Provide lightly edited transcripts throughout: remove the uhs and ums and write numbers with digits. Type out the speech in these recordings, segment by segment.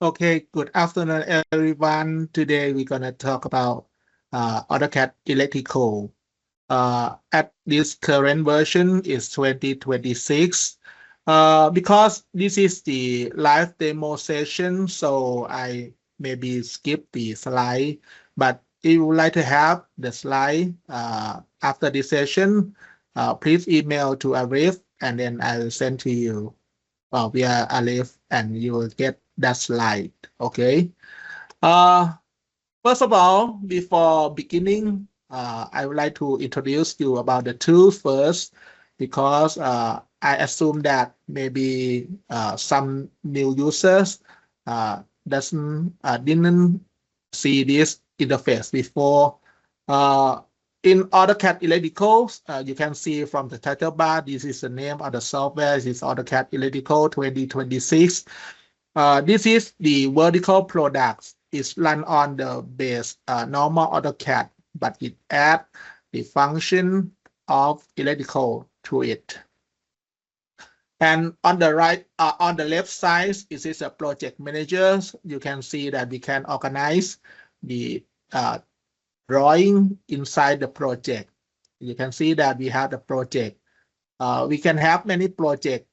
Okay, good afternoon, everyone. Today we're gonna talk about AutoCAD Electrical. At this current version is 2026. Because this is the live demo session, so I maybe skip the slide. But if you would like to have the slide after this session, please email to Arif and then I will send to you via Arif and you will get that slide. Okay. Uh, First of all, before beginning, I would like to introduce you about the tools first, because I assume that maybe some new users didn't see this interface before. Uh, in AutoCAD Electricals, you can see from the title bar, this is the name of the software. This is AutoCAD Electrical 2026. This is the vertical products. It's run on the base normal AutoCAD, but it adds the function of electrical to it. And on the right, on the left side, it is a project manager. You can see that we can organize the drawing inside the project. You can see that we have the project. We can have many projects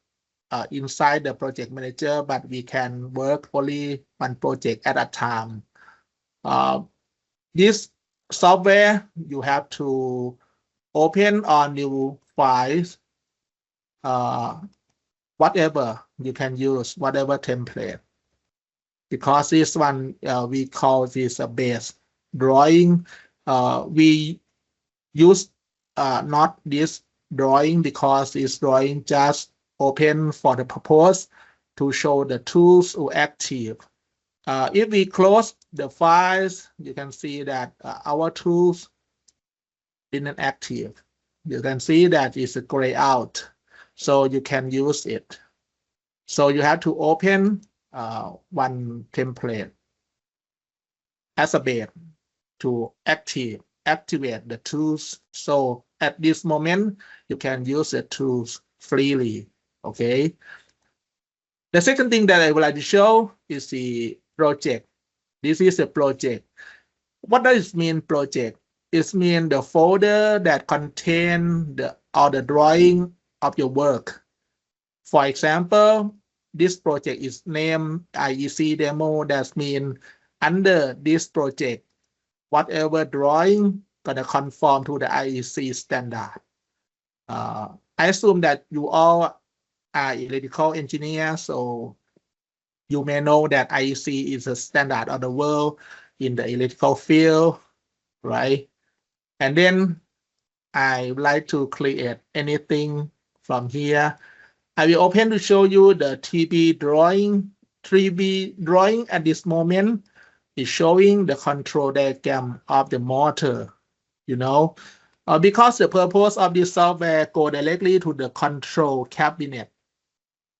inside the project manager, but we can work only one project at a time. This software, you have to open on new files, whatever you can use, whatever template. Because this one, we call this a base drawing. We use not this drawing because this drawing just open for the purpose to show the tools are active. If we close the files, you can see that our tools didn't active. You can see that it's gray out, so you can use it. So you have to open one template as a base to activate the tools. So at this moment, you can use the tools freely. Okay. The second thing that I would like to show is the project. This is a project. What does it mean, project? It means the folder that contain all the drawing of your work. For example, this project is named IEC demo. That means under this project, whatever drawing gonna conform to the IEC standard. I assume that you all are electrical engineers, so you may know that IEC is a standard of the world in the electrical field, right? And then I would like to create anything from here. I will open to show you the 3D drawing. 3D drawing at this moment is showing the control diagram of the motor, because the purpose of this software go directly to the control cabinet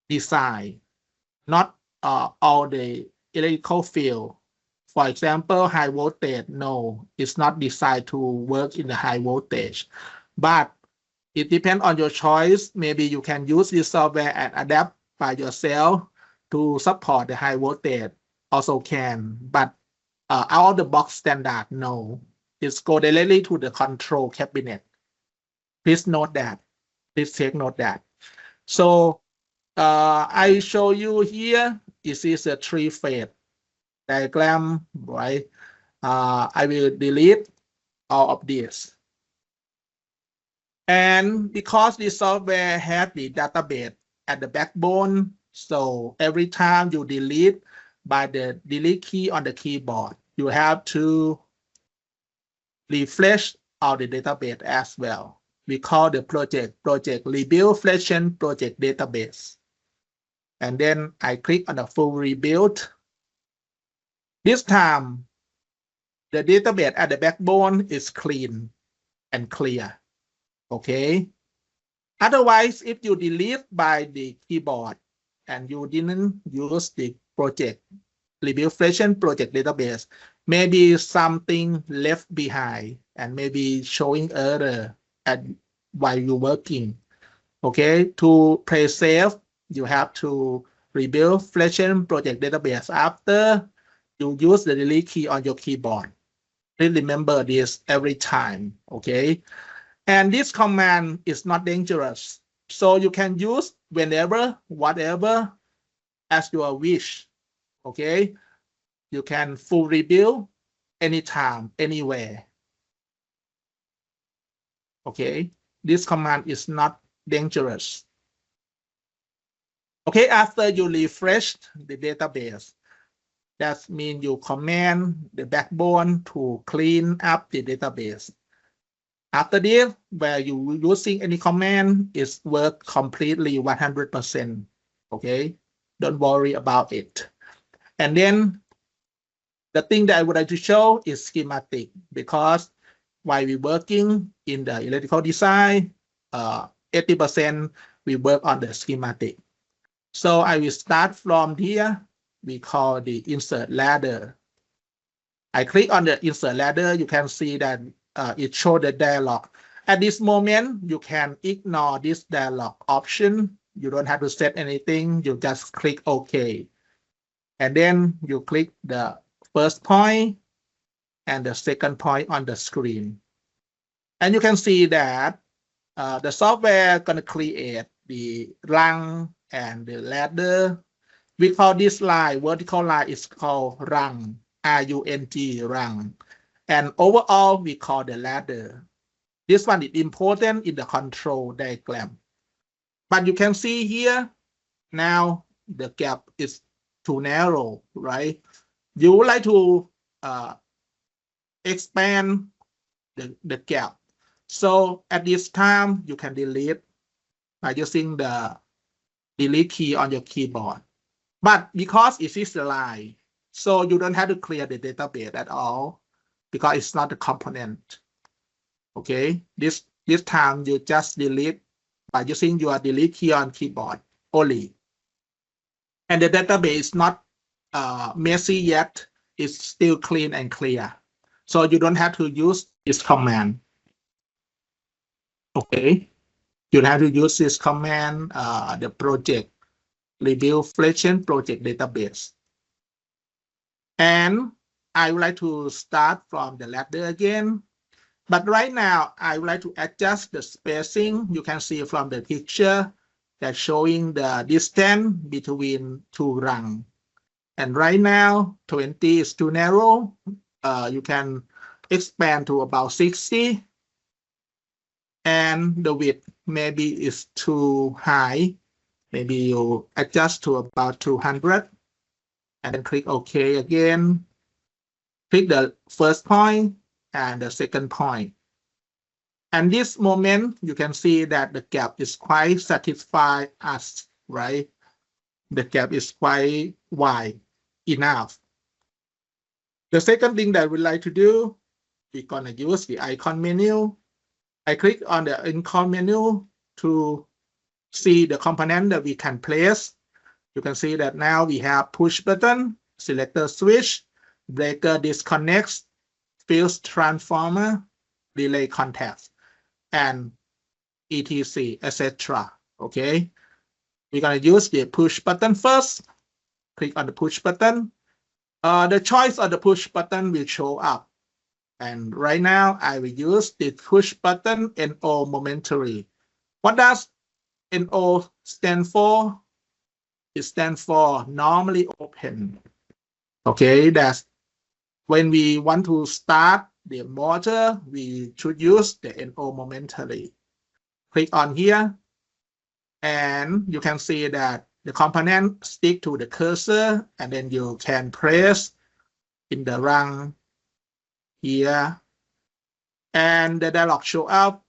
design, not all the electrical field. For example, high voltage, no, it's not designed to work in the high voltage. But it depends on your choice. Maybe you can use this software and adapt by yourself to support the high voltage. Also can, but out of the box standard, no. It's go directly to the control cabinet. Please note that. Please take note that. So I show you here. This is a three-phase diagram, right? I will delete all of this. And because the software has the database at the backbone, so every time you delete by the delete key on the keyboard, you have to refresh all the database as well. We call the project rebuild flexion project database. And then I click on the full rebuild. This time, the database at the backbone is clean and clear. Okay. Otherwise, if you delete by the keyboard and you didn't use the project rebuild flexion project database, maybe something left behind and maybe showing error while you're working. Okay, to play safe, you have to rebuild Fletcher project database after you use the delete key on your keyboard. Please remember this every time, okay? And this command is not dangerous. So you can use whenever, whatever, as your wish, okay? You can full rebuild anytime, anywhere. Okay, this command is not dangerous. Okay, after you refreshed the database, that means you command the backbone to clean up the database. After this, where you using any command, it's work completely 100%. Okay, don't worry about it. And then the thing that I would like to show is schematic, because while we working in the electrical design, 80% we work on the schematic. So I will start from here. We call the insert ladder. I click on the insert ladder. You can see that it shows the dialog. At this moment, you can ignore this dialog option. You don't have to set anything. You just click OK. And then you click the first point and the second point on the screen. And you can see that the software gonna create the rung and the ladder. We call this line, vertical line is called rung, R-U-N-G, rung. And overall, we call the ladder. This one is important in the control diagram. But you can see here, now the gap is too narrow, right? You would like to expand the gap. So at this time, you can delete by using the delete key on your keyboard. But because it is a line, so you don't have to clear the database at all, because it's not a component. Okay, this time you just delete by using your delete key on keyboard only. And the database is not messy yet, it's still clean and clear. So you don't have to use this command. Okay, you have to use this command, the project rebuild Fletcher project database. And I would like to start from the ladder again. But right now, I would like to adjust the spacing. You can see from the picture that showing the distance between two rungs. And right now, 20 is too narrow. You can expand to about 60. And the width maybe is too high. Maybe you adjust to about 200. And then click OK again. Click the first point and the second point. And this moment, you can see that the gap is quite satisfied us, right? The gap is quite wide enough. The second thing that we'd like to do, we're gonna use the icon menu. I click on the icon menu to see the component that we can place. You can see that now we have push button, selector switch, breaker disconnects, fuse transformer, relay contacts, and etc, etc. Okay, we're gonna use the push button first. Click on the push button. The choice of the push button will show up. And right now, I will use the push button NO momentary. What does NO stand for? It stands for normally open. Okay, that's when we want to start the motor, we should use the NO momentary. Click on here, and you can see that the component stick to the cursor, and then you can press in the rung here, and the dialog show up.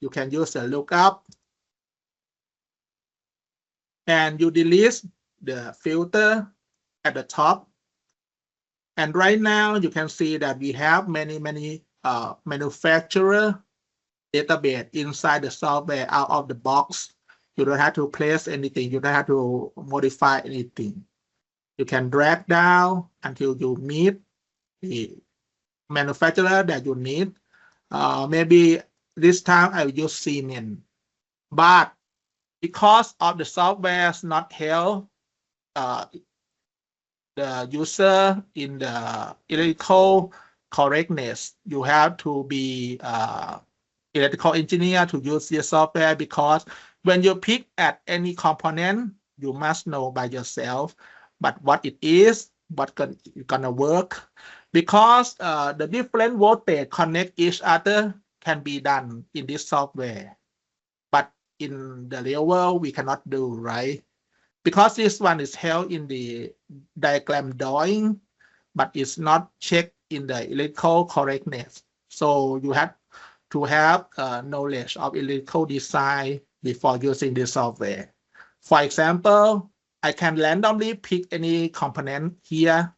You can use the lookup, and you delete the filter at the top. And right now you can see that we have many manufacturer database inside the software out of the box. You don't have to place anything. You don't have to modify anything. You can drag down until you meet the manufacturer that you need. Maybe this time I will use Siemens. But because of the software is not held the user in the electrical correctness. You have to be electrical engineer to use this software, because when you pick at any component, you must know by yourself, but what it is, what gonna work, because the different voltage connect each other can be done in this software, but in the real world we cannot do, right? Because this one is held in the diagram drawing, but it's not checked in the electrical correctness. So you have to have knowledge of electrical design before using this software. For example, I can randomly pick any component here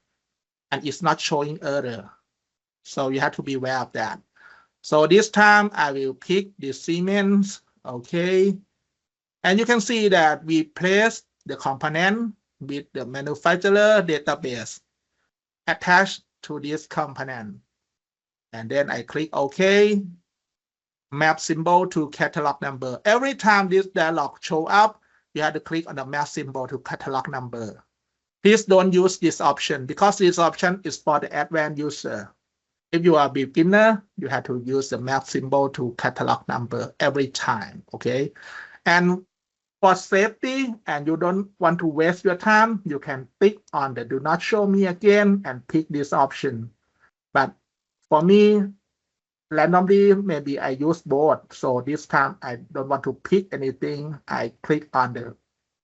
and it's not showing error. So you have to be aware of that. So this time I will pick the Siemens, okay. And you can see that we place the component with the manufacturer database attached to this component. And then I click OK, map symbol to catalog number. Every time this dialog show up, you have to click on the map symbol to catalog number. Please don't use this option, because this option is for the advanced user. If you are a beginner, you have to use the map symbol to catalog number every time, okay? And for safety, and you don't want to waste your time, you can click on the do not show me again and pick this option. But for me, randomly, maybe I use both. So this time I don't want to pick anything. I click on the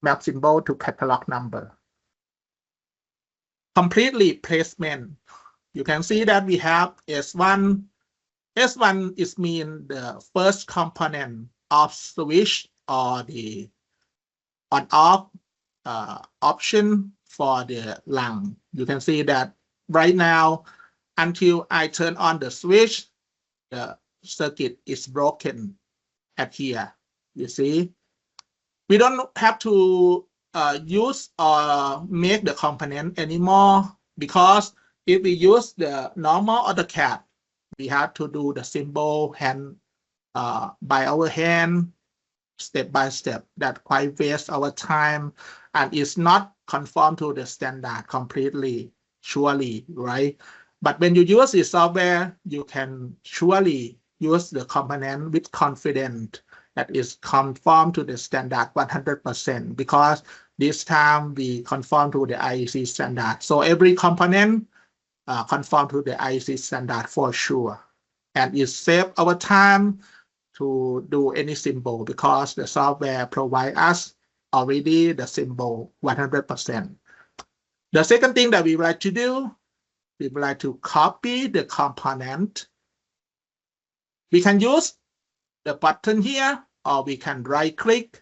map symbol to catalog number. Completely placement. You can see that we have S1. S1 is mean the first component of switch or the on-off option for the lung. You can see that right now, until I turn on the switch, the circuit is broken at here. You see, we don't have to use or make the component anymore, because if we use the normal AutoCAD, we have to do the symbol hand by our hand, step by step. That quite waste our time and is not conform to the standard completely, surely, right? But when you use this software, you can surely use the component with confidence that is conform to the standard 100%, because this time we conform to the IEC standard. So every component conform to the IEC standard for sure. And it saves our time to do any symbol, because the software provides us already the symbol 100%. The second thing that we would like to do, we would like to copy the component. We can use the button here, or we can right click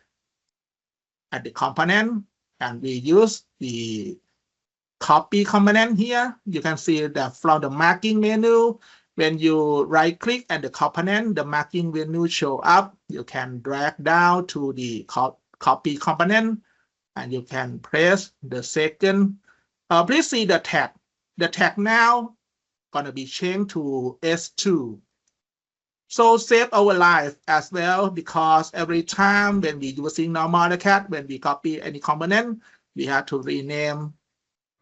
at the component and we use the copy component here. You can see that from the marking menu, when you right click at the component, the marking menu show up. You can drag down to the copy component and you can press the second. Please see the tag. The tag now gonna be changed to S2. So save our life as well, because every time when we using normal AutoCAD, when we copy any component, we have to rename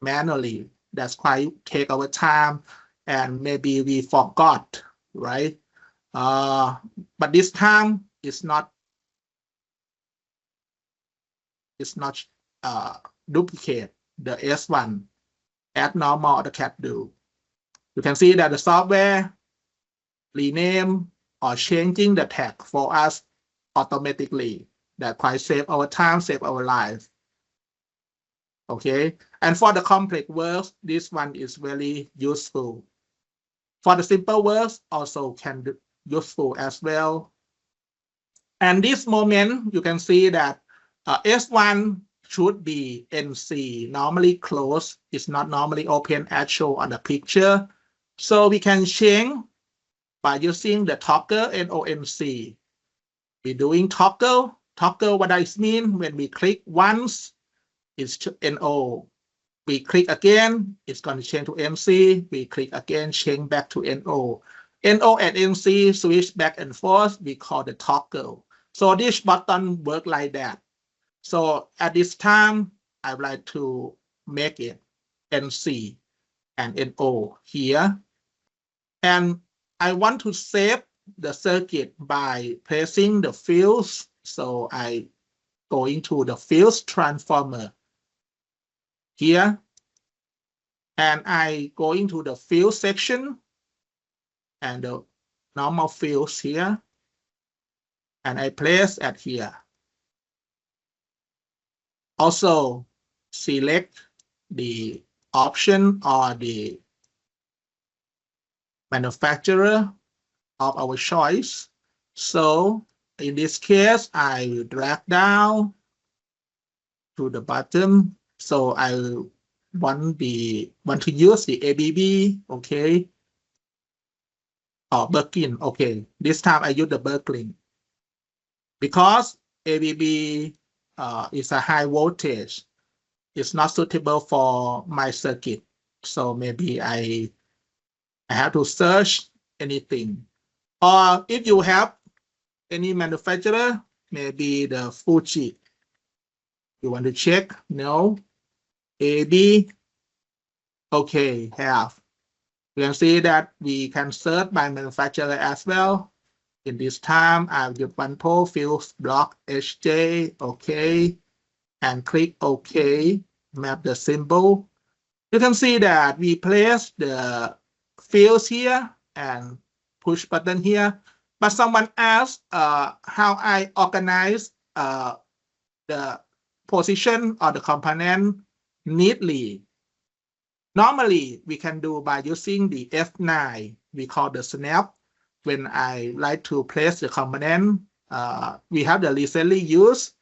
manually. That's quite take our time, and maybe we forgot, right? But this time it's not duplicate the S1 as normal AutoCAD do. You can see that the software rename or changing the tag for us automatically. That quite save our time, save our life. Okay, and for the complex works, this one is very useful. For the simple works, also can be useful as well. And this moment, you can see that S1 should be NC, normally closed. It's not normally open as shown on the picture. So we can change by using the toggle NONC. We're doing toggle. Toggle, what does it mean? When we click once, it's to NO. We click again, it's going to change to NC. We click again, change back to NO. NO and NC switch back and forth. We call the toggle. So this button work like that. So at this time, I would like to make it NC and NO here. And I want to save the circuit by pressing the fields. So I go into the fields transformer here. And I go into the field section and the normal fields here. And I place at here. Also select the option or the manufacturer of our choice. So in this case, I will drag down to the bottom. So I want to use the ABB, okay, or Birkin, okay. This time I use the Birkin because ABB is a high voltage. It's not suitable for my circuit. So maybe I have to search anything. Or if you have any manufacturer, maybe the Fuji. You want to check? No. AB. Okay, have. You can see that we can search by manufacturer as well. In this time, I'll use OnePro Fuse Block HJ. Okay. And click OK. Map the symbol. You can see that we place the fields here and push button here. But someone asked how I organize the position of the component neatly. Normally, we can do by using the F9. We call the snap. When I like to place the component, we have the recently used.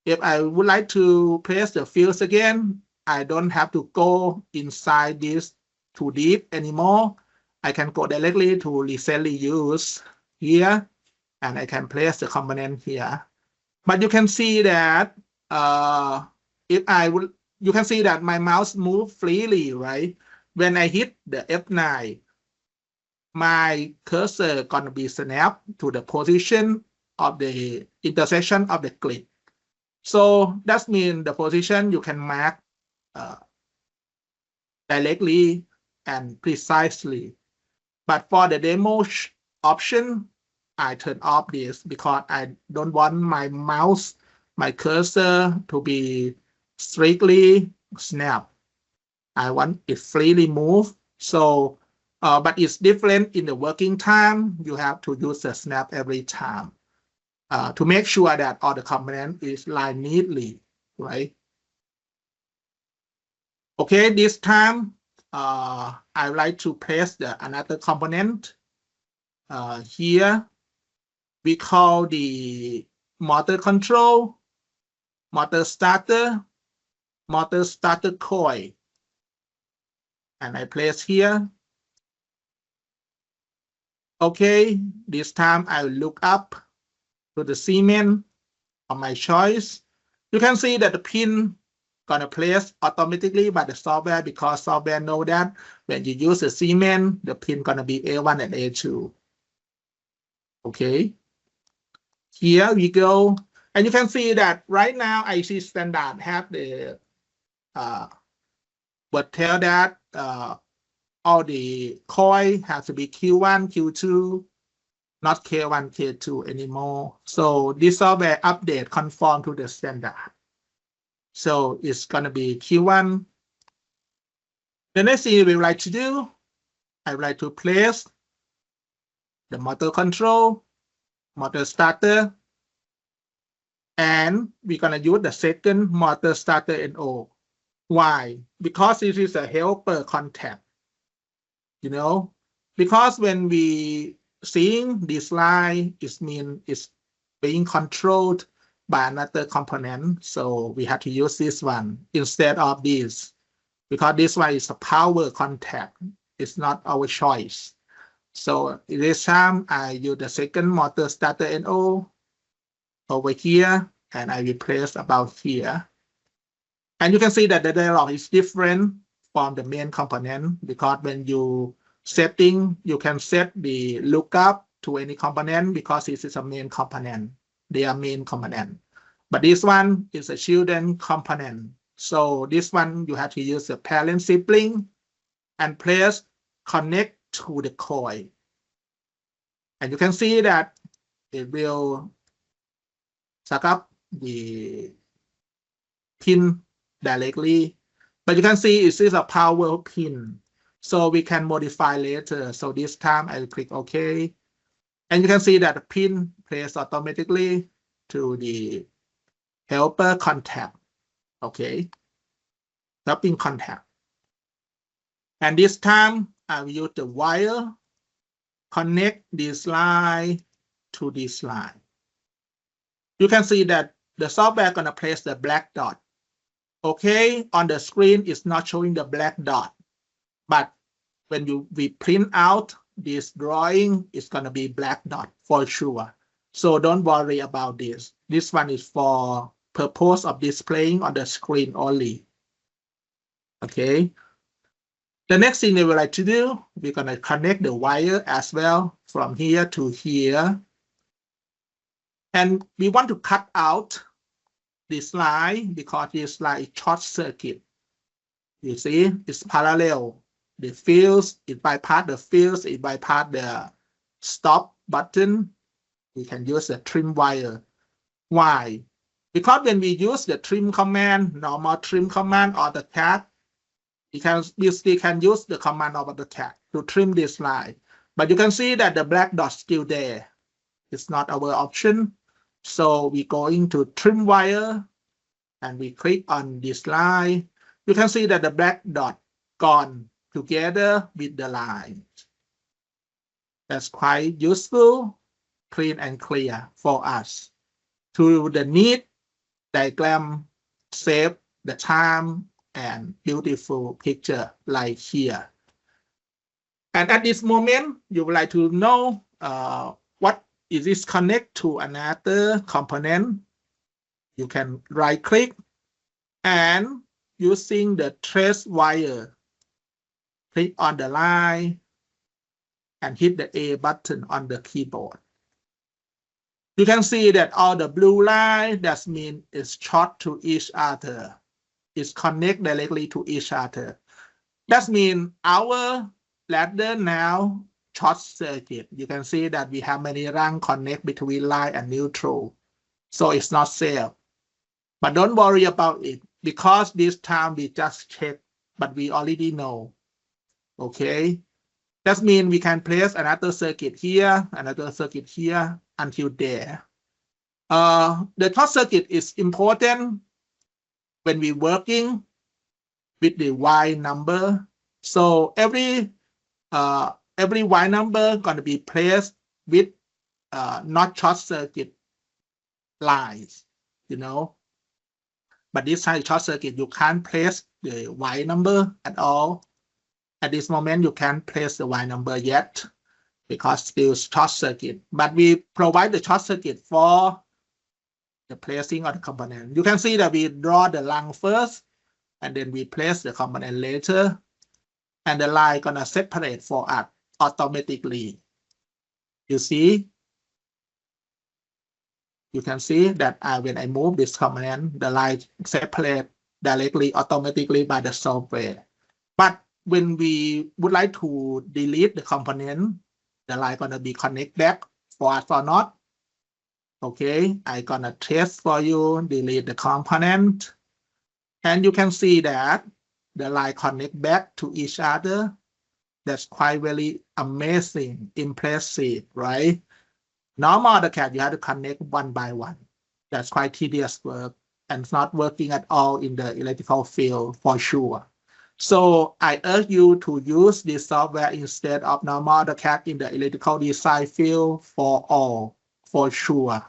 If I would like to place the fields again, I don't have to go inside this too deep anymore. I can go directly to recently used here, and I can place the component here. But you can see that you can see that my mouse moves freely, right? When I hit the F9, my cursor gonna be snapped to the position of the intersection of the grid. So that means the position you can mark directly and precisely. But for the demo option, I turn off this because I don't want my mouse, my cursor to be strictly snap. I want it freely move. So, but it's different in the working time. You have to use the snap every time to make sure that all the component is lined neatly, right? Okay, this time I would like to place another component here. We call the motor control, motor starter coil. And I place here. Okay, this time I will look up to the Siemens of my choice. You can see that the pin gonna place automatically by the software because software know that when you use the Siemens, the pin gonna be A1 and A2. Okay. Here we go. And you can see that right now IC standard have the but tell that all the coil has to be Q1, Q2, not K1, K2 anymore. So this software update conform to the standard. So it's gonna be Q1. The next thing we would like to do, I would like to place the motor control, motor starter, and we're gonna use the second motor starter NO. Why? Because this is a helper contact. You know, because when we seeing this line, it means it's being controlled by another component. So we have to use this one instead of this, because this one is a power contact. It's not our choice. So this time I use the second motor starter NO over here, and I replace about here. And you can see that the dialog is different from the main component, because when you setting, you can set the lookup to any component because this is a main component. They are main component. But this one is a children component. So this one, you have to use the parent sibling and place connect to the coil. And you can see that it will suck up the pin directly. But you can see it is a power pin. So we can modify later. So this time I will click OK. And you can see that the pin placed automatically to the helper contact. Okay. Helping contact. And this time I will use the wire, connect this line to this line. You can see that the software gonna place the black dot. Okay, on the screen it's not showing the black dot, but when we print out this drawing, it's gonna be black dot for sure. So don't worry about this. This one is for purpose of displaying on the screen only. Okay. The next thing we would like to do, we're gonna connect the wire as well from here to here. And we want to cut out this line because this line is short circuit. You see, it's parallel. The fields, it bypass the fields, it bypass the stop button. We can use the trim wire. Why? Because when we use the trim command, normal trim command or the cat, we still can use the command of the cat to trim this line. But you can see that the black dot still there. It's not our option. So we go into trim wire and we click on this line. You can see that the black dot gone together with the line. That's quite useful, clean and clear for us. To the neat diagram, save the time and beautiful picture like here. And at this moment, you would like to know what is this connect to another component. You can right click and using the trace wire, click on the line and hit the A button on the keyboard. You can see that all the blue line, that means it's short to each other. It's connect directly to each other. That means our ladder now short circuit. You can see that we have many run connect between line and neutral. So it's not safe. But don't worry about it because this time we just check, but we already know. Okay. That means we can place another circuit here, another circuit here until there. The short circuit is important when we're working with the Y number. So every Y number going to be placed with not short circuit lines, you know. But this time short circuit, you can't place the Y number at all. At this moment, you can't place the Y number yet because still short circuit. But we provide the short circuit for the placing of the component. You can see that we draw the line first, and then we place the component later, and the line gonna separate for us automatically. You see? You can see that when I move this component, the line separate directly automatically by the software. But when we would like to delete the component, the line gonna be connect back for us or not. Okay, I'm gonna test for you, delete the component. And you can see that the line connect back to each other. That's quite very amazing, impressive, right? Normal AutoCAD, you have to connect one by one. That's quite tedious work and it's not working at all in the electrical field for sure. So I urge you to use this software instead of normal AutoCAD in the electrical design field for all, for sure.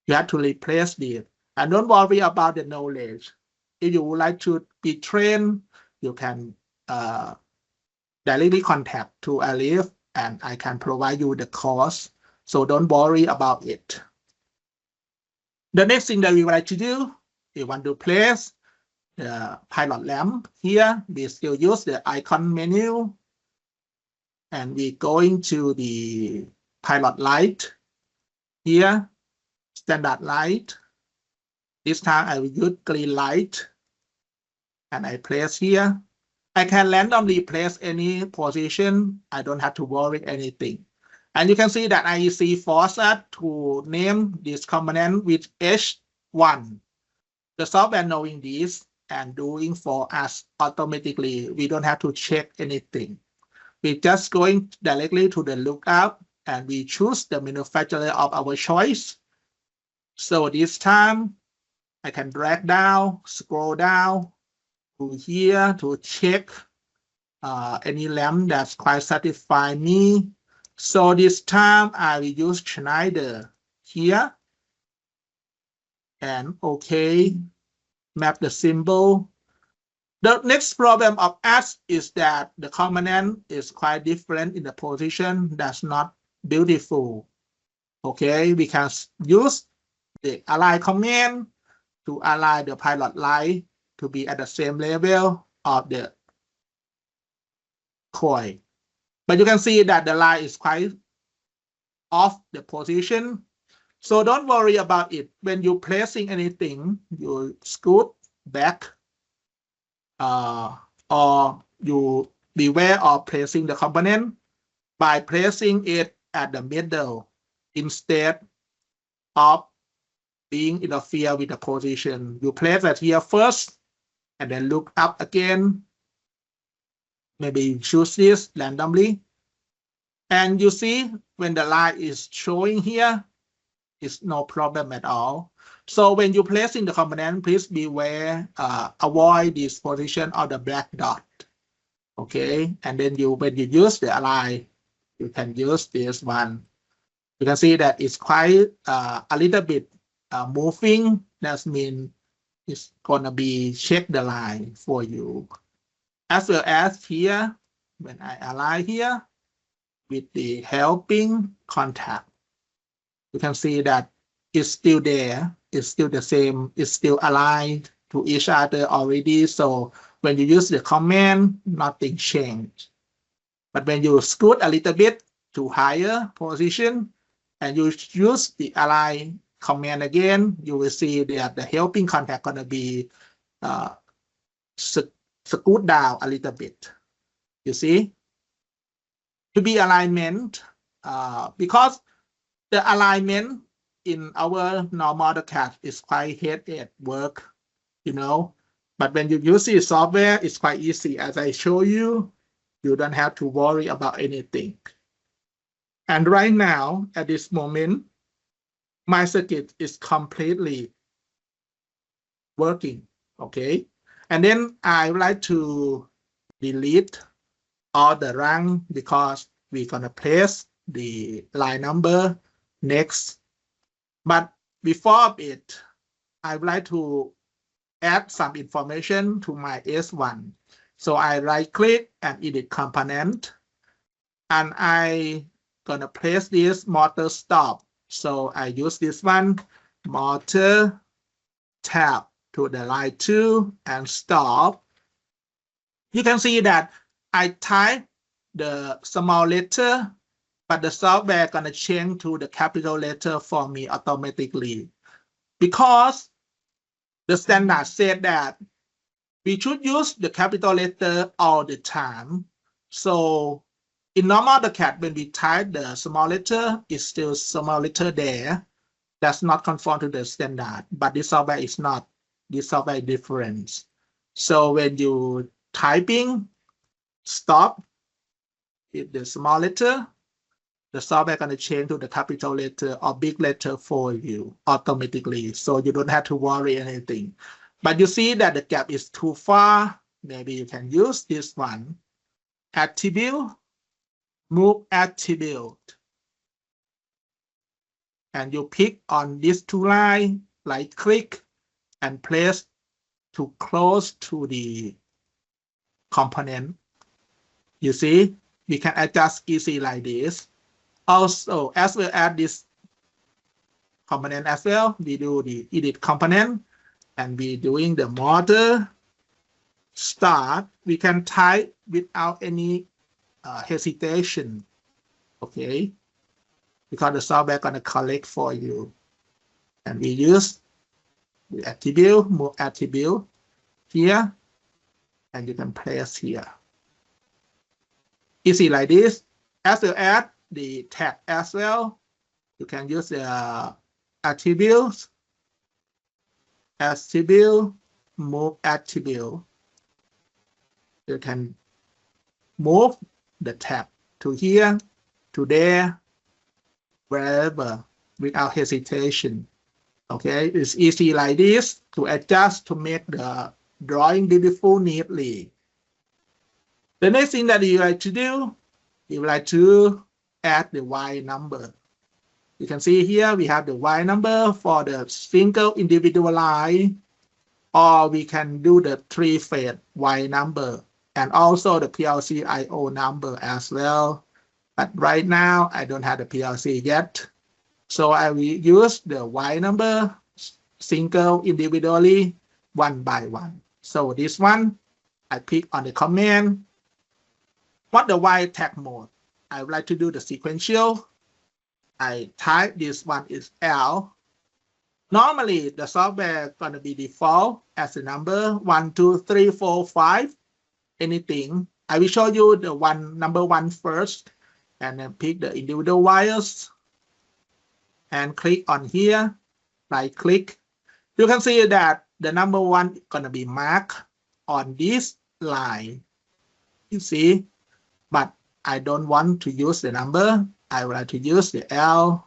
You have to replace it. And don't worry about the knowledge. If you would like to be trained, you can directly contact to Alif and I can provide you the course. So don't worry about it. The next thing that we would like to do, we want to place the pilot lamp here. We still use the icon menu. And we're going to the pilot light here, standard light. This time I will use green light. and I place here. I can randomly place any position. I don't have to worry anything. And you can see that IEC forced us to name this component with H1. The software knowing this and doing for us automatically. We don't have to check anything. We're just going directly to the lookup and we choose the manufacturer of our choice. So this time I can drag down, scroll down to here to check any lamp that's quite satisfy me. So this time I will use Schneider here and okay, map the symbol. The next problem of us is that the component is quite different in the position. That's not beautiful. Okay, we can use the align command to align the pilot light to be at the same level of the coil. But you can see that the line is quite off the position. So don't worry about it. When you're placing anything, you scoot back or you beware of placing the component by placing it at the middle instead of being interfere with the position. You place it here first and then look up again. Maybe you choose this randomly. And you see when the line is showing here, it's no problem at all. So when you placing the component, please beware, avoid this position of the black dot. Okay, and then when you use the align, you can use this one. You can see that it's quite a little bit moving. That means it's gonna be check the line for you. As well as here, when I align here with the helping contact, you can see that it's still there. It's still the same. It's still aligned to each other already. So when you use the command, nothing changed. But when you scoot a little bit to higher position and you use the align command again, you will see that the helping contact gonna be scoot down a little bit. You see? To be alignment, because the alignment in our normal AutoCAD is quite headache work, you know. But when you use the software, it's quite easy. As I show you, you don't have to worry about anything. And right now, at this moment, my circuit is completely working, okay? And then I would like to delete all the run because we're gonna place the line number next. But before it, I would like to add some information to my S1. So I right click and edit component. And I gonna place this motor stop. So I use this one, motor tab to the line 2 and stop. You can see that I type the small letter, but the software gonna change to the capital letter for me automatically because the standard said that we should use the capital letter all the time. So in normal AutoCAD, when we type the small letter, it's still small letter there. That's not conform to the standard, but this software is not. This software is different. So when you typing, stop with the small letter, the software gonna change to the capital letter or big letter for you automatically. So you don't have to worry anything. But you see that the gap is too far. Maybe you can use this one. Attribute, move attribute. And you pick on these two lines, right click and place to close to the component. You see, we can adjust easy like this. Also, as well as this component as well, we do the edit component and we doing the motor start. We can type without any hesitation, okay? Because the software gonna collect for you. And we use the attribute, move attribute here. and you can place here. Easy like this. As well as the tag as well. You can use the attributes, move attribute. You can move the tab to here, to there, wherever, without hesitation. Okay, it's easy like this to adjust to make the drawing beautiful neatly. The next thing that you like to do, you like to add the Y number. You can see here we have the Y number for the single individual line, or we can do the three-phase Y number, and also the PLC I/O number as well. But right now I don't have the PLC yet, so I will use the Y number single individually one by one. So this one, I click on the command. What the Y tag mode? I would like to do the sequential. I type this one is L. Normally, the software is going to be default as the number 1, 2, 3, 4, 5, anything. I will show you the number one first, and then pick the individual wires and click on here. Right click. You can see that the number one is going to be marked on this line. You see, but I don't want to use the number. I would like to use the L.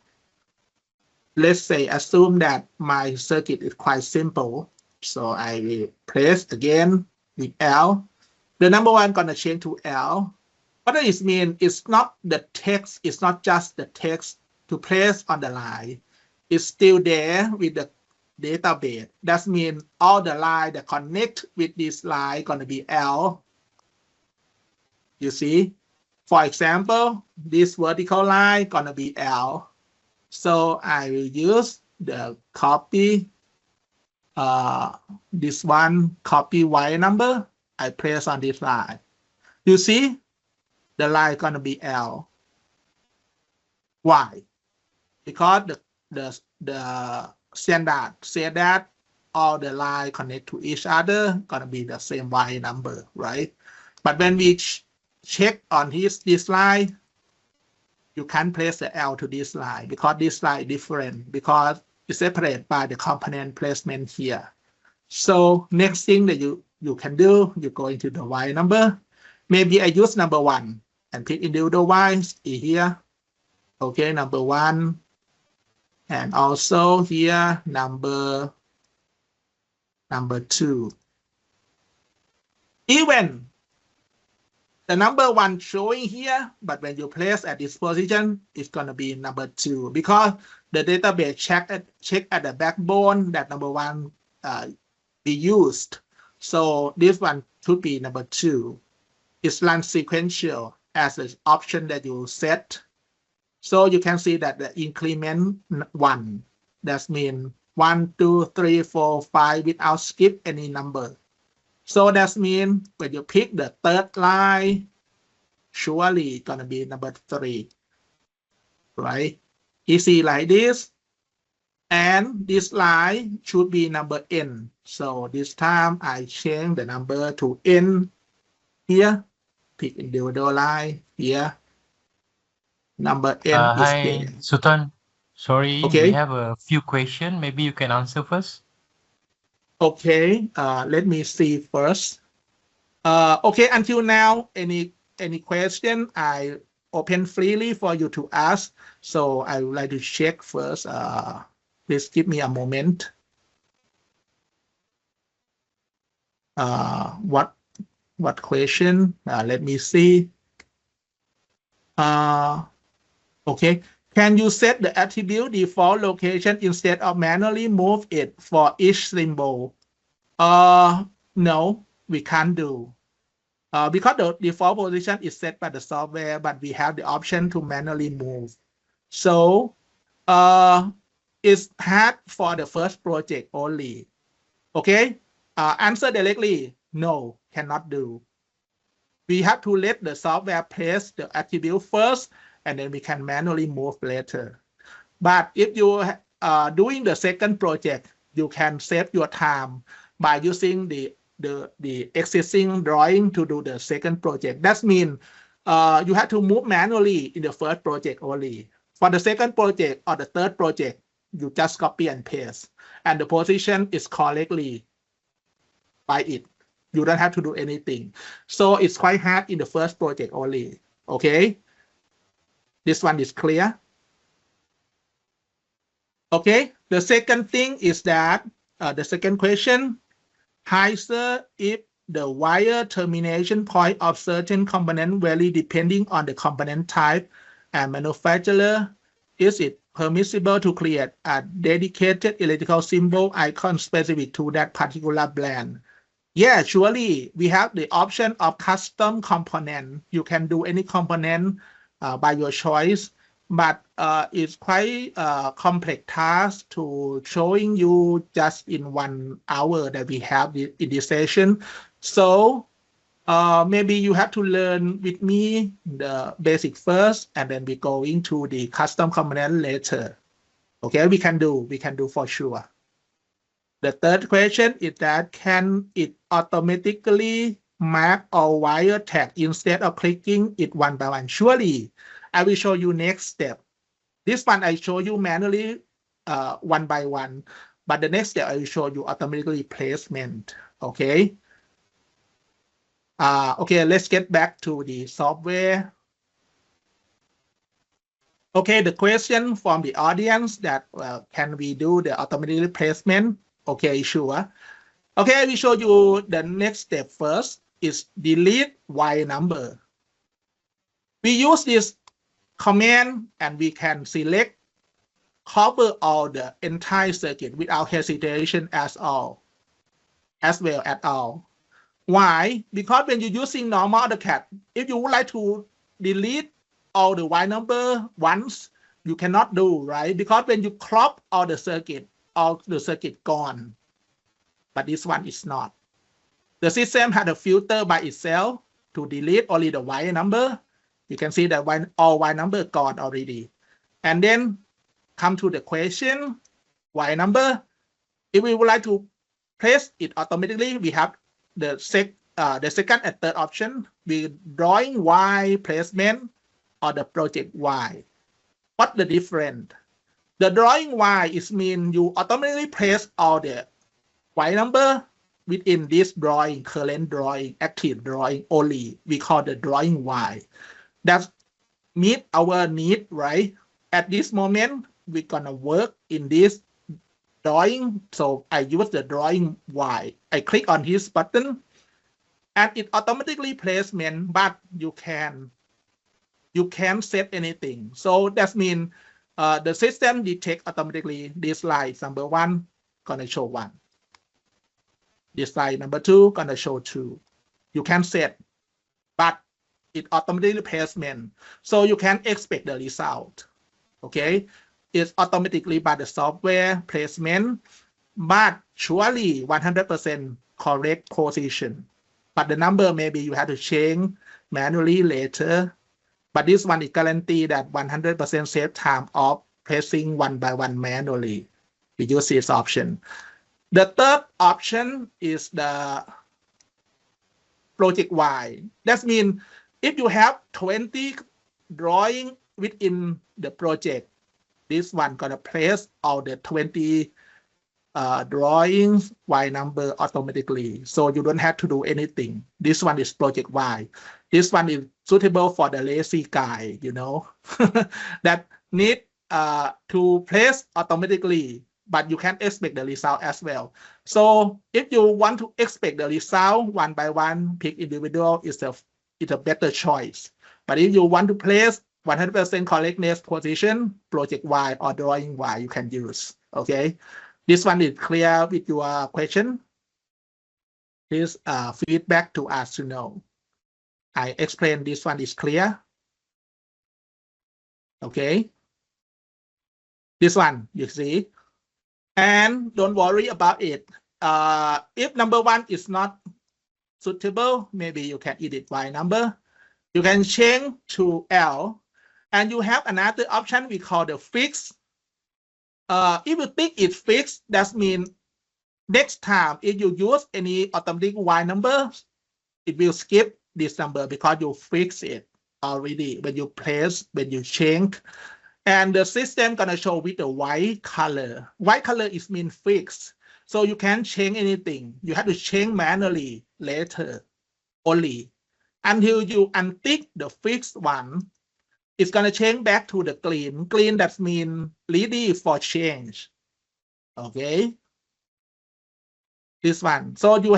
Let's say, assume that my circuit is quite simple. So I will place again with L. The number one gonna change to L. What does it mean? It's not the text, it's not just the text to place on the line. It's still there with the database. That means all the line that connect with this line gonna be L. You see? For example, this vertical line gonna be L. So I will use the copy, this one, copy Y number. I place on this line. You see, the line gonna be L. Why? Because the standard said that all the line connect to each other gonna be the same Y number, right? But when we check on this line, you can't place the L to this line because this line is different, because it's separated by the component placement here. So next thing that you can do, you go into the Y number. Maybe I use number one and pick individual Y's here. Okay, number one. And also here, number two. Even the number one showing here, but when you place at this position, it's going to be number two, because the database check at the backbone that number one be used. So this one should be number two. It's run sequential as an option that you set. So you can see that the increment one, that means 1, 2, 3, 4, 5 without skip any number. So that means when you pick the third line, surely gonna be number 3, right? Easy like this. And this line should be number N. So this time I change the number to N here. Pick individual line here. Number N is Hi, there. Sultan. Sorry, Okay. we have a few questions. Maybe you can answer first. Okay, let me see first. Okay, until now, any question, I open freely for you to ask. So I would like to check first. Please give me a moment. What question? Let me see. Okay. Can you set the attribute default location instead of manually move it for each symbol? No, we can't do. Because the default position is set by the software, but we have the option to manually move. So it's hard for the first project only. Okay, answer directly, no, cannot do. We have to let the software place the attribute first, and then we can manually move later. But if you are doing the second project, you can save your time by using the the existing drawing to do the second project. That means you have to move manually in the first project only. For the second project or the third project, you just copy and paste, and the position is correctly by it. You don't have to do anything. So it's quite hard in the first project only. Okay. This one is clear. Okay. The second thing is that the second question, hi sir, if the wire termination point of certain component vary depending on the component type and manufacturer, is it permissible to create a dedicated electrical symbol icon specific to that particular brand? Yeah, surely we have the option of custom component. You can do any component by your choice, but it's quite a complex task to showing you just in 1 hour that we have in this session. So maybe you have to learn with me the basic first, and then we go into the custom component later. Okay, we can do for sure. The third question is that can it automatically mark all wire tag instead of clicking it one by one? Surely, I will show you next step. This one I show you manually one by one, but the next step I will show you automatically placement. Okay. Okay, let's get back to the software. Okay, the question from the audience that can we do the automatic placement? Okay, sure. Okay, we show you the next step first is delete wire number. We use this command and we can select cover all the entire circuit without hesitation as well at all. Why? Because when you're using normal AutoCAD, if you would like to delete all the wire number once, you cannot do, right? Because when you crop all the circuit gone. But this one is not. The system had a filter by itself to delete only the wire number. You can see that all wire number gone already. And then come to the question, wire number. If we would like to place it automatically, we have the second and third option, we drawing Y placement or the project Y. What's the difference? The drawing Y is mean you automatically place all the Y number within this drawing, current drawing, active drawing only. We call the drawing Y. That meet our need, right? At this moment, we're gonna work in this drawing, so I use the drawing Y. I click on this button and it automatically placement, but you can't set anything. So that means the system detect automatically this line number 1 gonna show 1. This line number 2 gonna show 2. You can set, but it automatically placement. So you can expect the result. Okay. It's automatically by the software placement, but surely 100% correct position. But the number maybe you have to change manually later. But this one is guaranteed that 100% save time of pressing one by one manually. We use this option. The third option is the project Y. That means if you have 20 drawing within the project, this one gonna place all the 20 drawings Y number automatically. So you don't have to do anything. This one is project Y. This one is suitable for the lazy guy, you know, that need to place automatically, but you can expect the result as well. So if you want to expect the result one by one, pick individual is a better choice. But if you want to place 100% correctness position, project Y or drawing Y you can use. Okay, this one is clear with your question. Please feedback to us to know. I explained this one is clear. Okay, this one you see, and don't worry about it. If number 1 is not suitable, maybe you can edit Y number. You can change to L. And you have another option we call the fix. If you think it's fixed, that means Next time, if you use any automatic Y number, it will skip this number because you fix it already when you place, when you change. And the system gonna show with the white color. White color is mean fixed. So you can't change anything. You have to change manually later only. Until you untick the fixed one, it's gonna change back to the green. Green that means ready for change. Okay. This one. So you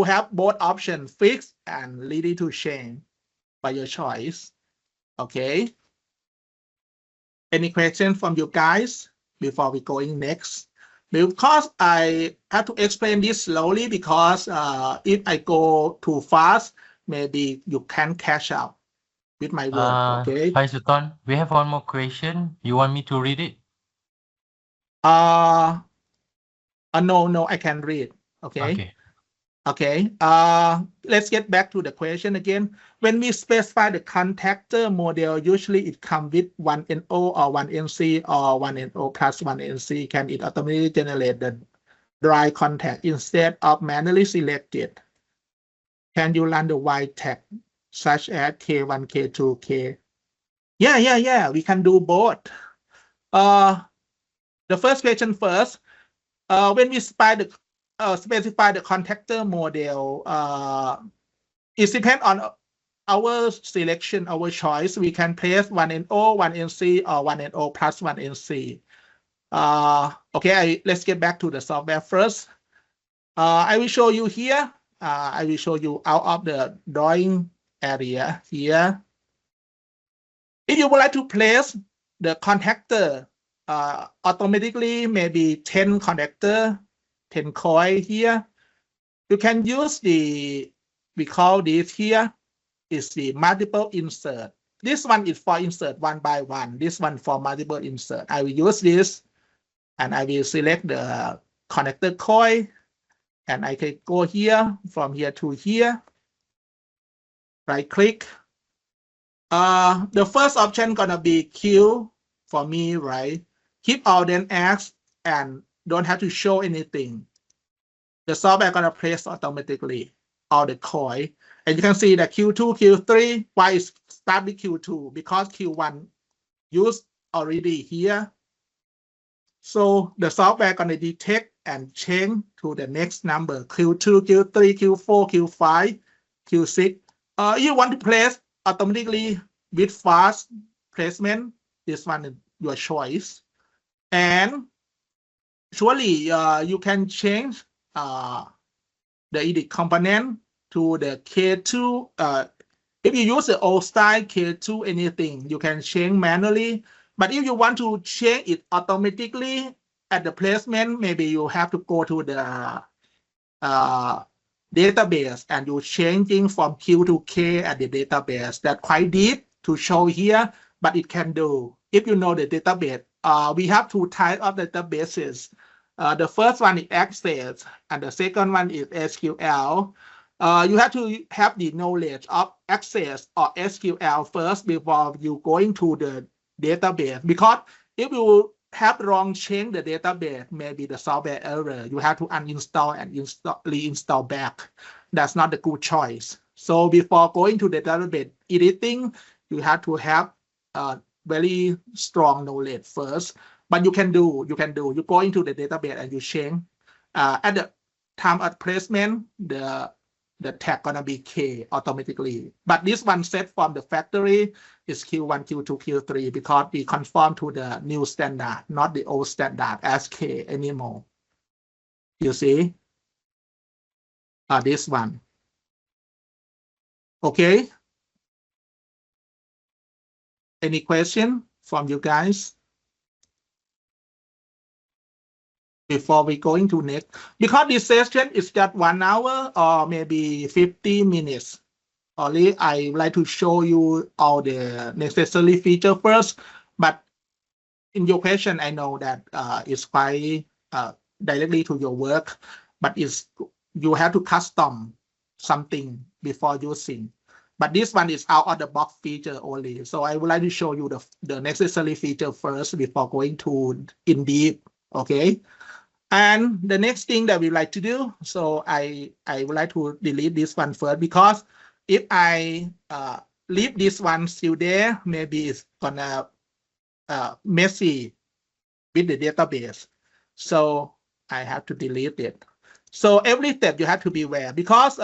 have both options, fixed and ready to change by your choice. Okay. Any question from you guys before we going next? Because I have to explain this slowly because if I go too fast, maybe you can catch up with my word. Okay. Hi Sultan, we have one more question. You want me to read it? No, I can read. Okay. Okay. Let's get back to the question again. When we specify the contactor model, usually it comes with 1NO or 1NC or 1NO plus 1NC. Can it automatically generate the dry contact instead of manually selected? Can you run the white tag such as K1, K2, K? Yeah. We can do both. The first question first. When we specify the contactor model, it depends on our selection, our choice. We can place 1NO, 1NC, or 1NO plus 1NC. Okay, let's get back to the software first. I will show you here. I will show you out of the drawing area here. If you would like to place the contactor automatically, maybe 10 contactor, 10 coil here, you can use we call this here is the multiple insert. This one is for insert one by one. This one for multiple insert. I will use this and I will select the connector coil and I can go here from here to here. Right click. The first option gonna be Q for me, right? Keep all then X and don't have to show anything. The software gonna place automatically all the coil. And you can see that Q2, Q3, why is start with Q2? Because Q1 used already here. So the software gonna detect and change to the next number, Q2, Q3, Q4, Q5, Q6. You want to place automatically with fast placement, this one is your choice. And surely you can change the edit component to the K2. If you use the old style K2 anything, you can change manually. But if you want to change it automatically at the placement, maybe you have to go to the database and you changing from Q to K at the database. That's quite deep to show here, but it can do. If you know the database, we have two types of databases. The first one is Access and the second one is SQL. You have to have the knowledge of Access or SQL first before you going to the database, because if you have wrong change the database, maybe the software error, you have to uninstall and reinstall back. That's not a good choice. So before going to the database editing, you have to have very strong knowledge first. But you go into the database and you change. At the time of placement, the tag gonna be K automatically. But this one set from the factory is Q1, Q2, Q3 because we conform to the new standard, not the old standard as K anymore. You see? This one. Okay. Any question from you guys? Before we go into next, because this session is just 1 hour or maybe 50 minutes. Only I would like to show you all the necessary feature first, but in your question, I know that it's quite directly to your work, but you have to custom something before using. But this one is out of the box feature only. So I would like to show you the necessary feature first before going to in deep. Okay. And the next thing that we like to do, so I would like to delete this one first, because if I leave this one still there, maybe it's gonna messy with the database. So I have to delete it. So every step you have to be aware, because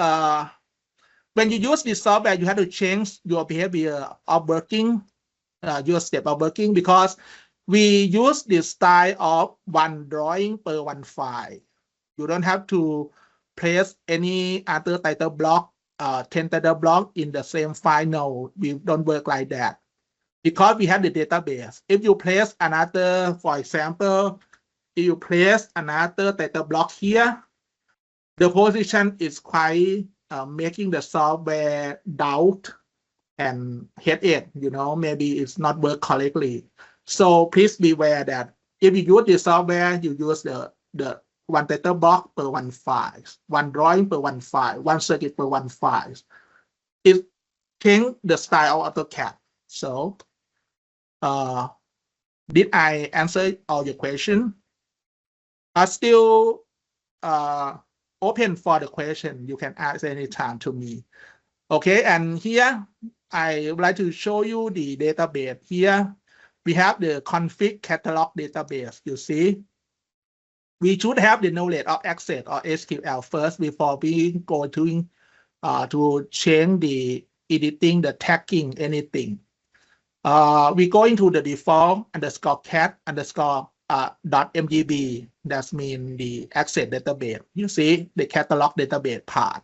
when you use this software, you have to change your behavior of working, your step of working, because we use this style of one drawing per one file. You don't have to place any other title block, 10 title block in the same file. No, we don't work like that, because we have the database. If you place another, for example, if you place another title block here, the position is quite making the software doubt and headache, maybe it's not work correctly. So please be aware that if you use the software, you use the one title block per one file, one drawing per one file, one circuit per one file. It change the style of AutoCAD. So did I answer all your question? Are still open for the question. You can ask anytime to me. Okay, and here I would like to show you the database. Here we have the config catalog database. You see, we should have the knowledge of Access or SQL first before we go to change the editing, the tagging, anything. We go into the default underscore cat underscore .mdb. That means the Access database. You see the catalog database part.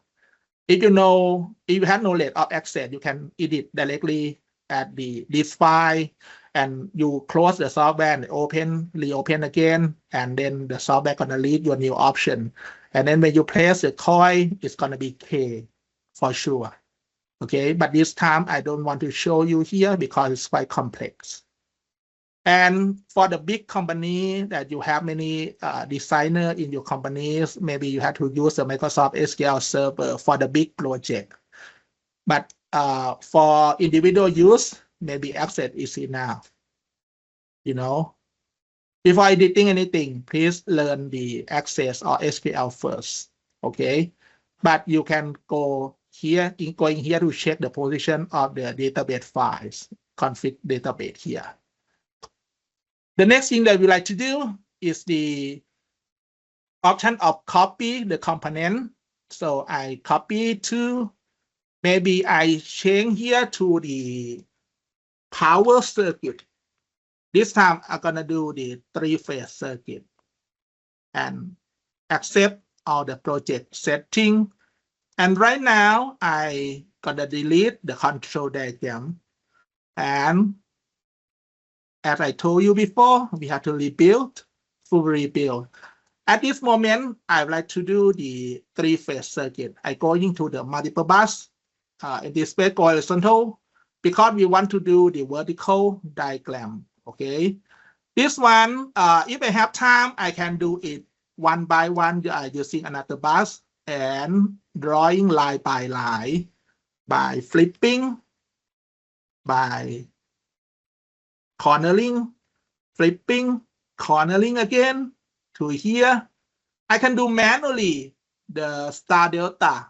If you have knowledge of Access, you can edit directly at this file, and you close the software and reopen again, and then the software gonna read your new option. And then when you place the coin, it's gonna be K for sure. Okay, but this time I don't want to show you here because it's quite complex. And for the big company that you have many designers in your companies, maybe you have to use the Microsoft SQL Server for the big project. But for individual use, maybe Access is enough. Before editing anything, please learn the Access or SQL first. Okay, but you can going here to check the position of the database files, config database here. The next thing that we like to do is the option of copy the component. So I copy to, maybe I change here to the power circuit. This time I'm gonna do the 3-phase circuit and accept all the project setting. And right now I gonna delete the control diagram. And as I told you before, we have to rebuild, full rebuild. At this moment, I would like to do the 3-phase circuit. I go into the multiple bus, in this way horizontal, because we want to do the vertical diagram. Okay, this one, if I have time, I can do it one by one using another bus and drawing line by line by flipping, by cornering, flipping, cornering again to here. I can do manually the star delta,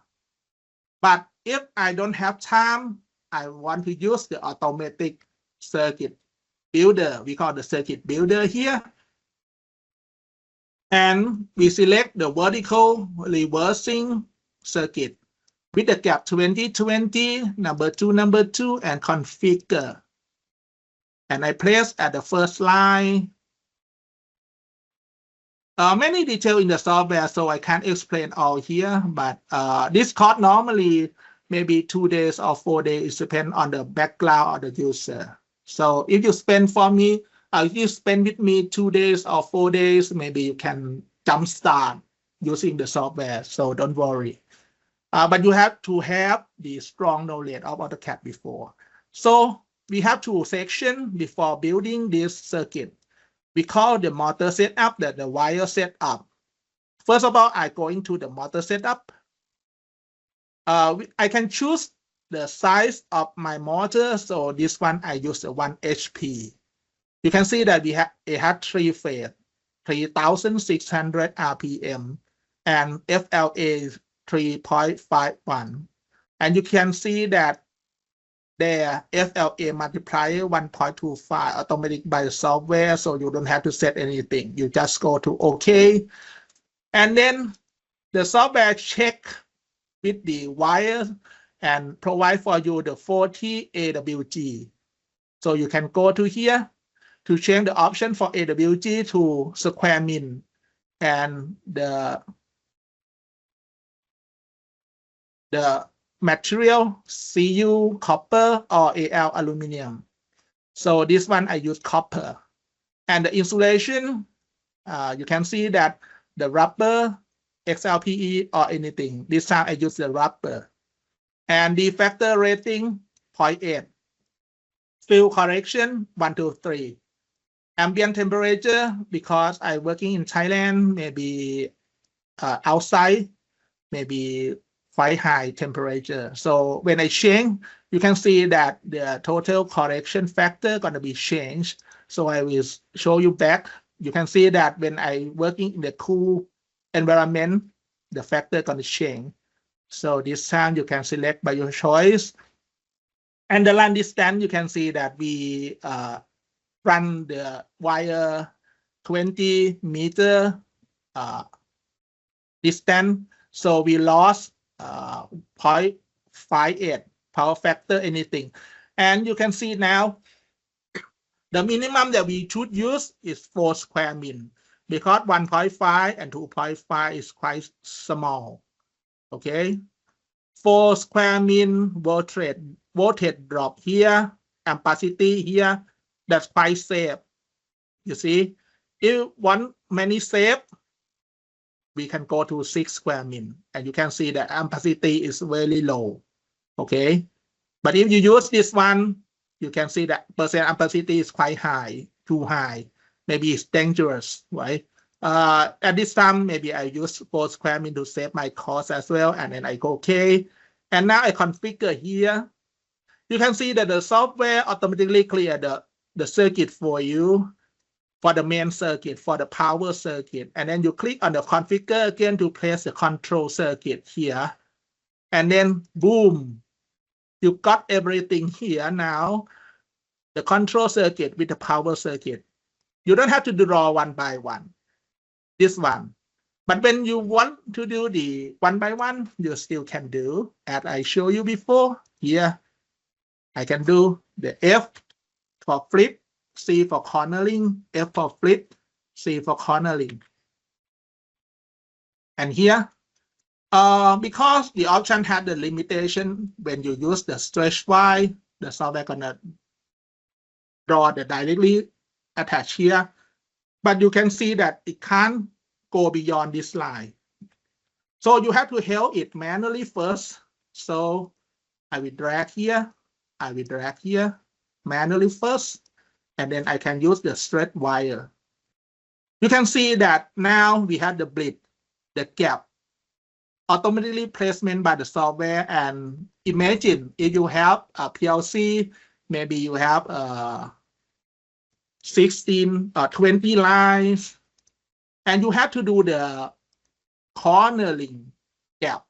but if I don't have time, I want to use the automatic circuit builder. We call the circuit builder here. And we select the vertical reversing circuit with the gap 2020, number 2, and configure. And I place at the first line. Many details in the software, so I can't explain all here, but this cost normally maybe 2 days or 4 days, depend on the background of the user. So if you spend if you spend with me 2 days or 4 days, maybe you can jumpstart using the software, so don't worry. But you have to have the strong knowledge of AutoCAD before. So we have 2 sections before building this circuit. We call the motor setup, the wire setup. First of all, I go into the motor setup. I can choose the size of my motor. So this one, I use the 1 HP. You can see that it had 3 phase. 3,600 RPM and FLA 3.51. And you can see that their FLA multiplier 1.25 automatic by the software, so you don't have to set anything. You just go to OK. And then the software check with the wire and provide for you the 40 AWG. So you can go to here to change the option for AWG to square min and the material Cu copper or Al aluminum. So this one I use copper. And the insulation, you can see that the rubber, XLPE or anything. This time I use the rubber. And the factor rating 0.8. Fill correction 1 to 3. Ambient temperature, because I'm working in Thailand, maybe outside, maybe quite high temperature. So when I change, you can see that the total correction factor gonna be changed. So I will show you back. You can see that when I working in the cool environment, the factor gonna change. So this time you can select by your choice. And the run distance, you can see that we run the wire 20 meter distance. So we lost 0.58 power factor anything. And you can see now the minimum that we should use is 4 square min, because 1.5 and 2.5 is quite small. Okay, 4 square min voltage drop here, ampacity here, that's quite safe. You see, if you want many safe, we can go to 6 square min, and you can see that ampacity is very low. Okay, but if you use this one, you can see that percent ampacity is quite high, too high. Maybe it's dangerous, right? At this time, maybe I use 4 square min to save my cost as well, and then I go okay. And now I configure here. You can see that the software automatically clear the circuit for you, for the main circuit, for the power circuit. And then you click on the configure again to place the control circuit here. And then boom, you got everything here now. The control circuit with the power circuit. You don't have to draw one by one. This one. But when you want to do the one by one, you still can do, as I showed you before. Here, I can do the F for flip, C for cornering, F for flip, C for cornering. And here, because the option had the limitation, when you use the stretch wire, the software gonna draw the directly attached here. But you can see that it can't go beyond this line. So you have to held it manually first. So I will drag here, I will drag here manually first, and then I can use the straight wire. You can see that now we have the bleed, the gap, automatically placement by the software. And imagine if you have a PLC, maybe you have 16 or 20 lines, and you have to do the cornering gap.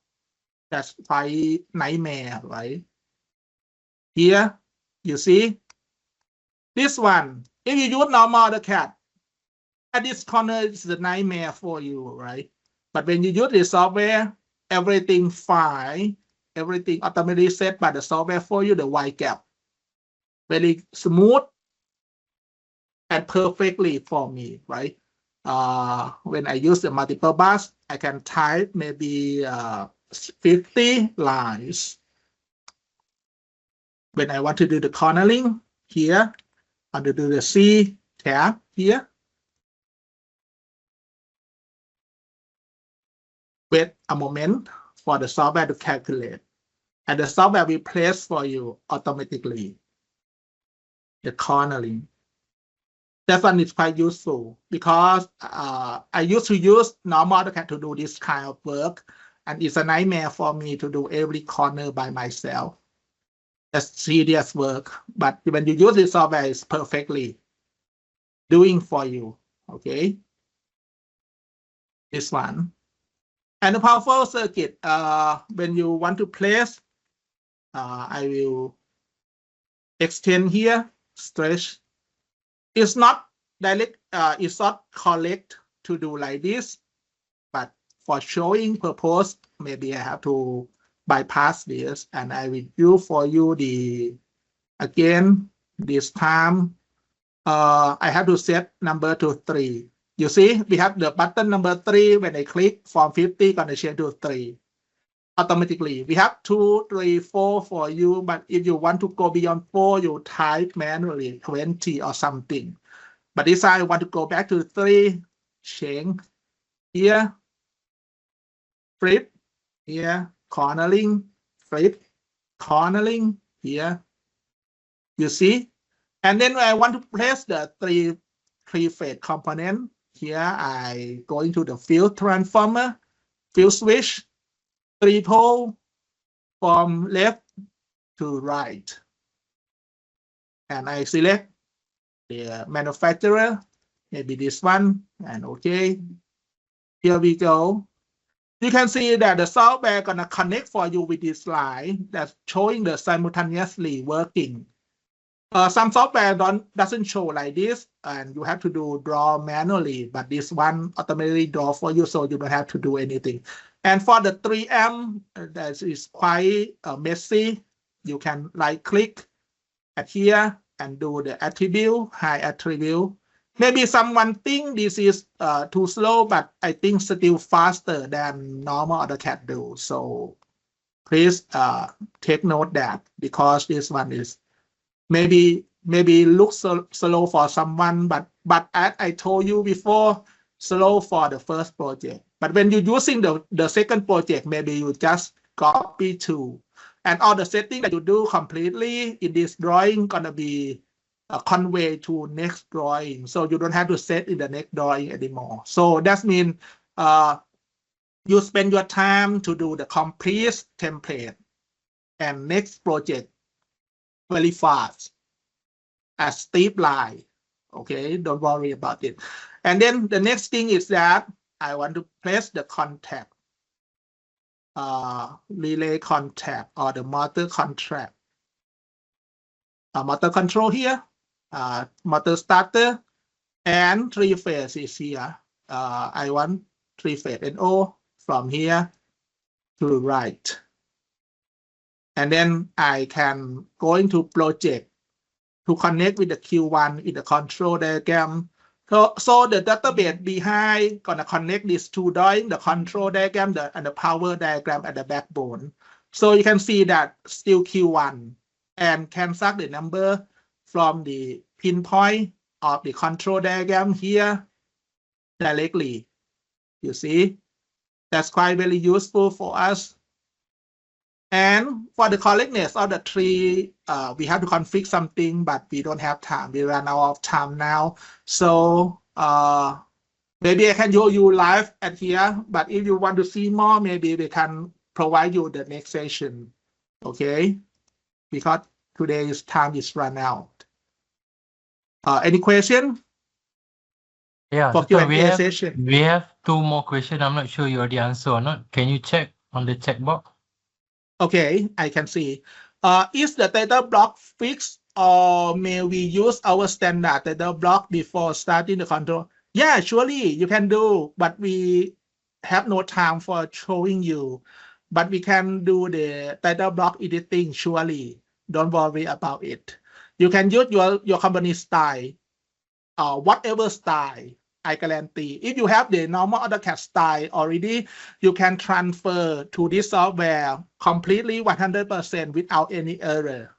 That's quite nightmare, right? Here, you see, this one, if you use normal AutoCAD, at this corner is the nightmare for you, right? But when you use the software, everything fine, everything automatically set by the software for you, the wide gap. Very smooth and perfectly for me, right? When I use the multiple bus, I can type maybe 50 lines. When I want to do the cornering here, I want to do the C tab here. Wait a moment for the software to calculate. And the software will place for you automatically the cornering. That one is quite useful because I used to use normal AutoCAD to do this kind of work, and it's a nightmare for me to do every corner by myself. That's serious work, but when you use this software, it's perfectly doing for you. Okay, this one. And the powerful circuit, when you want to place, I will extend here, stretch. It's not direct, it's not correct to do like this, but for showing purpose, maybe I have to bypass this, and I will do for you the, again, this time, I have to set number to 3. You see, we have the button number 3. When I click from 50, gonna change to 3. Automatically, we have 2, 3, 4 for you, but if you want to go beyond 4, you type manually 20 or something. But this time I want to go back to 3, change here, flip, here, cornering, flip, cornering, here. You see? And then I want to place the three-phase component. Here I go into the field transformer, field switch, 3-pole from left to right. And I select the manufacturer, maybe this one, and okay. Here we go. You can see that the software gonna connect for you with this line that's showing the simultaneously working. Some software doesn't show like this, and you have to draw manually, but this one automatically draw for you, so you don't have to do anything. And for the 3M, that is quite messy. You can right click at here and do the attribute, high attribute. Maybe someone think this is too slow, but I think still faster than normal AutoCAD do. So please take note that, because this one is maybe looks so slow for someone, but as I told you before, slow for the first project. But when you're using the second project, maybe you just copy to, and all the setting that you do completely in this drawing gonna be conveyed to next drawing, so you don't have to set in the next drawing anymore. So that means you spend your time to do the complete template and next project very fast, as steep line. Okay, don't worry about it. And then the next thing is that I want to place the contact, relay contact, or the motor contact, motor control here, motor starter, and 3-phase is here. I want 3-phase NO from here to right. And then I can go into project to connect with the Q1 in the control diagram. So the database behind gonna connect these two drawings, the control diagram and the power diagram at the backbone. So you can see that still Q1, and can suck the number from the pinpoint of the control diagram here directly. You see, that's quite very useful for us. And for the correctness of the tree, we have to configure something, but we don't have time. We run out of time now. So maybe I can show you live at here, but if you want to see more, maybe we can provide you the next session. Okay? Because today's time is run out. Any question? Yeah, For so Q&A session. we have 2 more questions. I'm not sure you already answered or not. Can you check on the chat box? Okay, I can see. Is the data block fixed, or may we use our standard data block before starting the control? Yeah, surely you can do, but we have no time for showing you. But we can do the data block editing, surely. Don't worry about it. You can use your company style, whatever style. I guarantee. If you have the normal AutoCAD style already, you can transfer to this software completely 100% without any error.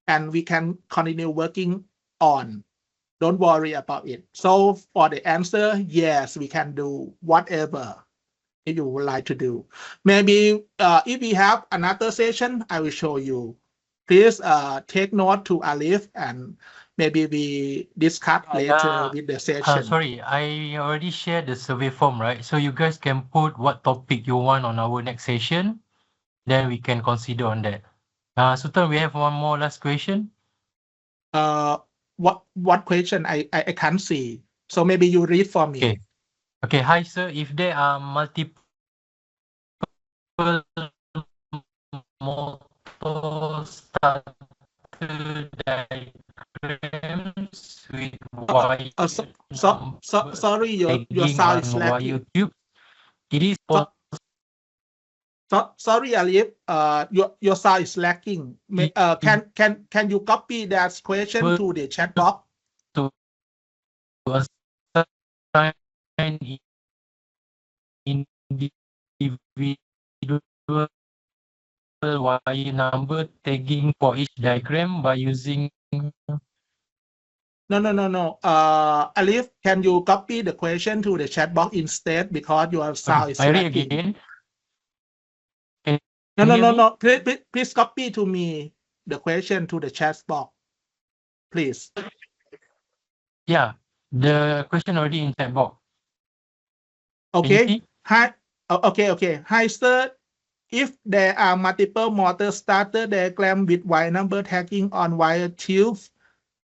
And we can continue working on. Don't worry about it. So for the answer, yes, we can do whatever if you would like to do. Maybe if we have another session, I will show you. Please take note to Alif, and maybe we discuss later with the session. Sorry, I already shared the survey form, right? So you guys can put what topic you want on our next session. Then we can consider on that. Sultan, we have one more last question. What question? I can't see. So maybe you read for me. Okay. Okay, hi sir. If there are multiple motor starter diagrams with wire Sorry, your tagging sound is on wire lacking. tube, it is Sorry, Alif. Your sound is lacking. Can you copy that question to the chat box? to assign individual wire number tagging for each diagram by using. No. Alif, can you copy the question to the chat box instead because your sound is I read lacking? again. No. Please copy to me the question to the chat box, please. Yeah, the question already in chat box. Okay. Hi. Okay. Hi, sir. If there are multiple motor starter diagram with wire number tagging on wire tubes,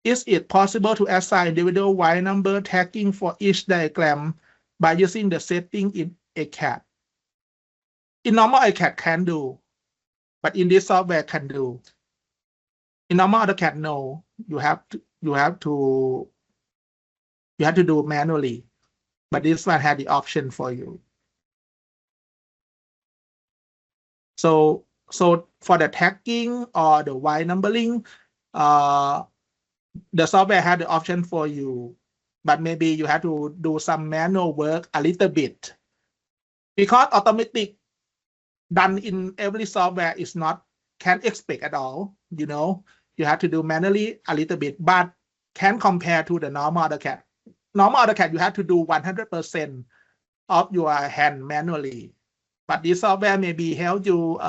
is it possible to assign individual wire number tagging for each diagram by using the setting in ACAD? In normal ACAD can do, but in this software can do. In normal AutoCAD, no. You have to do manually, but this one had the option for you. So for the tagging or the wire numbering, the software had the option for you, but maybe you have to do some manual work a little bit, because automatic done in every software is not can't expect at all. You have to do manually a little bit, but can compare to the normal AutoCAD. Normal AutoCAD you have to do 100% of your hand manually, but this software maybe help you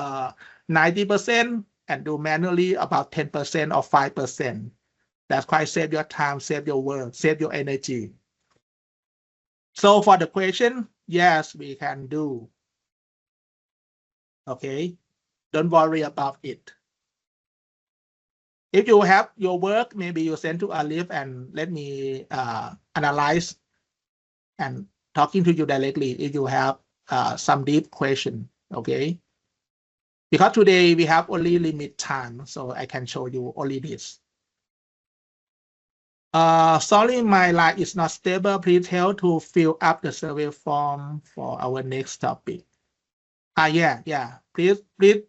90% and do manually about 10% or 5%. That's quite save your time, save your work, save your energy. So for the question, yes, we can do. Okay, don't worry about it. If you have your work, maybe you send to Alif and let me analyze and talking to you directly if you have some deep question. Okay, because today we have only limit time, so I can show you only this. Sorry, my line is not stable. Please help to fill up the survey form for our next topic. Yeah. Please give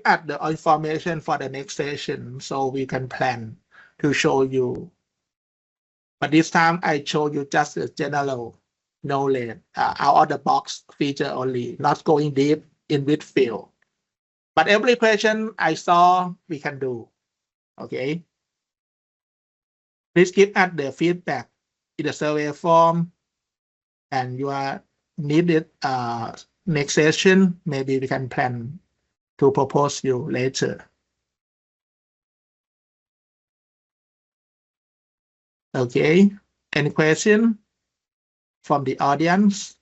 us the information for the next session so we can plan to show you. But this time I show you just a general knowledge, out of the box feature only, not going deep in with field. But every question I saw we can do. Okay. Please give us the feedback in the survey form, and you are needed next session. Maybe we can plan to propose you later. Okay. Any question from the audience?